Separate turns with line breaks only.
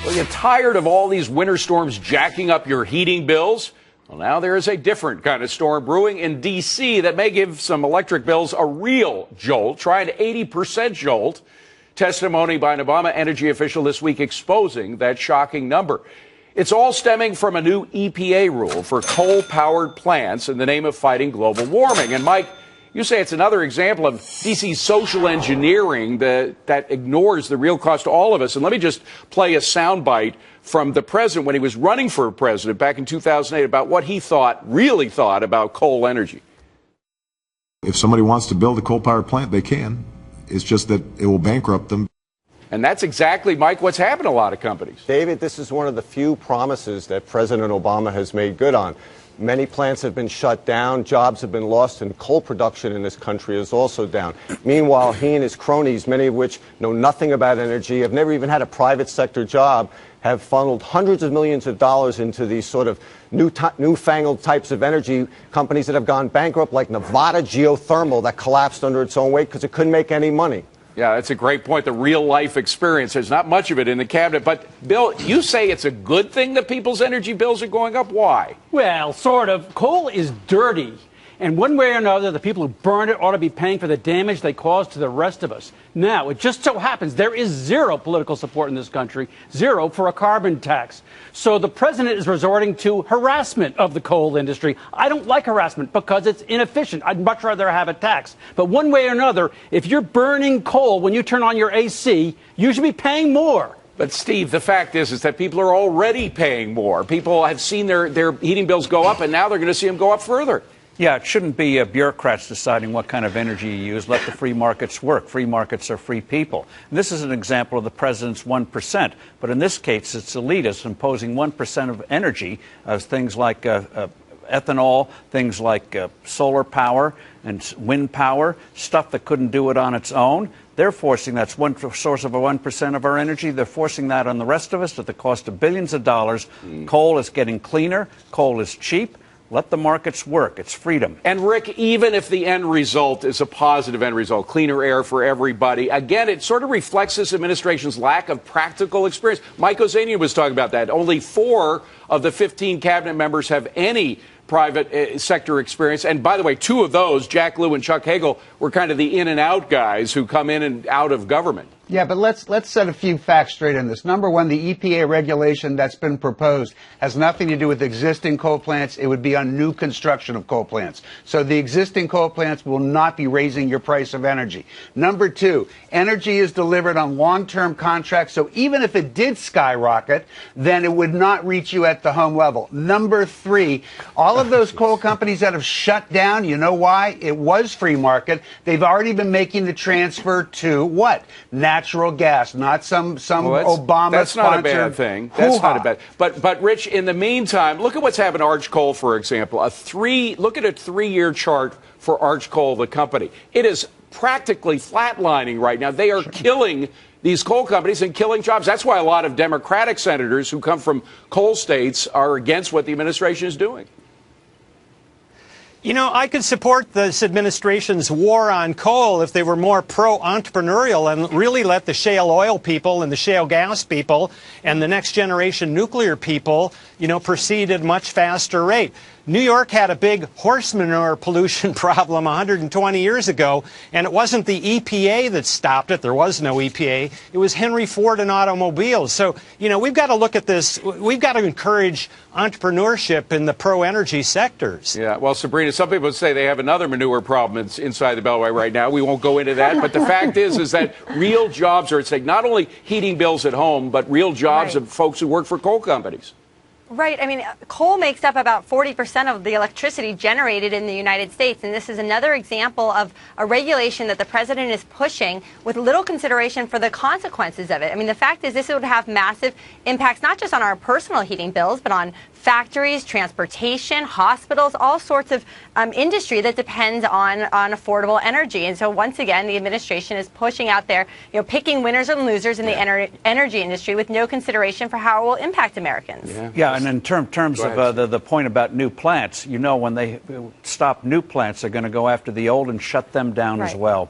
Well, you're tired of all these winter storms jacking up your heating bills? Well, now there is a different kind of storm brewing in D.C. that may give some electric bills a real jolt, try an 80% jolt. Testimony by an Obama energy official this week exposing that shocking number. It's all stemming from a new EPA rule for coal-powered plants in the name of fighting global warming. And Mike, you say it's another example of D.C.'s social engineering that ignores the real cost to all of us. And let me just play a soundbite from the president when he was running for president back in 2008 about what he really thought about coal energy.
If somebody wants to build a coal-powered plant, they can. It's just that it will bankrupt them.
And that's exactly, Mike, what's happened to a lot of companies.
David, this is one of the few promises that President Obama has made good on. Many plants have been shut down, jobs have been lost, and coal production in this country is also down. Meanwhile, he and his cronies, many of which know nothing about energy, have never even had a private sector job, have funneled hundreds of millions of dollars into these sort of newfangled types of energy companies that have gone bankrupt, like Nevada Geothermal, that collapsed under its own weight because it couldn't make any money.
Yeah, that's a great point. The real life experience. There's not much of it in the cabinet. But, Bill, you say it's a good thing that people's energy bills are going up. Why?
Well, sort of. Coal is dirty. And one way or another, the people who burn it ought to be paying for the damage they cause to the rest of us. Now, it just so happens there is zero political support in this country, zero for a carbon tax. So the president is resorting to harassment of the coal industry. I don't like harassment because it's inefficient. I'd much rather have a tax. But one way or another, if you're burning coal when you turn on your AC, you should be paying more.
But, Steve, the fact is that people are already paying more. People have seen their heating bills go up, and now they're going to see them go up further.
Yeah, it shouldn't be bureaucrats deciding what kind of energy you use. Let the free markets work. Free markets are free people. And this is an example of the president's 1%. But in this case, it's elitists imposing 1% of energy, things like ethanol, things like solar power and wind power, stuff that couldn't do it on its own. They're forcing that's one source of 1% of our energy. They're forcing that on the rest of us at the cost of billions of dollars. Coal is getting cleaner. Coal is cheap. Let the markets work. It's freedom.
And, Rick, even if the end result is a positive end result, cleaner air for everybody, again, it sort of reflects this administration's lack of practical experience. Mike Ozanian was talking about that. Only 4 of the 15 cabinet members have any private sector experience. And, by the way, 2 of those, Jack Lew and Chuck Hagel, were kind of the in-and-out guys who come in and out of government.
Yeah, but let's set a few facts straight on this. Number one, the EPA regulation that's been proposed has nothing to do with existing coal plants. It would be on new construction of coal plants. So the existing coal plants will not be raising your price of energy. Number two, energy is delivered on long-term contracts. So even if it did skyrocket, then it would not reach you at the home level. Number three, all of those coal companies that have shut down, you know why? It was free market. They've already been making the transfer to what? Natural gas, not some Obama-sponsored.
That's not a bad thing. That's not a bad. But Rich, in the meantime, look at what's happened to Arch Coal, for example. Look at a 3-year chart for Arch Coal, the company. It is practically flatlining right now. They are killing these coal companies and killing jobs. That's why a lot of Democratic senators who come from coal states are against what the administration is doing.
You know, I could support this administration's war on coal if they were more pro-entrepreneurial and really let the shale oil people and the shale gas people and the next generation nuclear people, proceed at a much faster rate. New York had a big horse manure pollution problem 120 years ago, and it wasn't the EPA that stopped it. There was no EPA. It was Henry Ford and automobiles. So, we've got to look at this. We've got to encourage entrepreneurship in the pro-energy sectors.
Yeah, well, Sabrina, some people say they have another manure problem inside the Beltway right now. We won't go into that. But the fact is that real jobs are at stake. Not only heating bills at home, but real jobs of folks who work for coal companies.
Right. I mean, coal makes up about 40% of the electricity generated in the United States. And this is another example of a regulation that the president is pushing with little consideration for the consequences of it. I mean, the fact is this would have massive impacts, not just on our personal heating bills, but on factories, transportation, hospitals, all sorts of industry that depends on affordable energy. And so once again, the administration is pushing out there, picking winners and losers in the energy industry with no consideration for how it will impact Americans.
Yeah, and in terms of the point about new plants, when they stop new plants, they're going to go after the old and shut them down as well.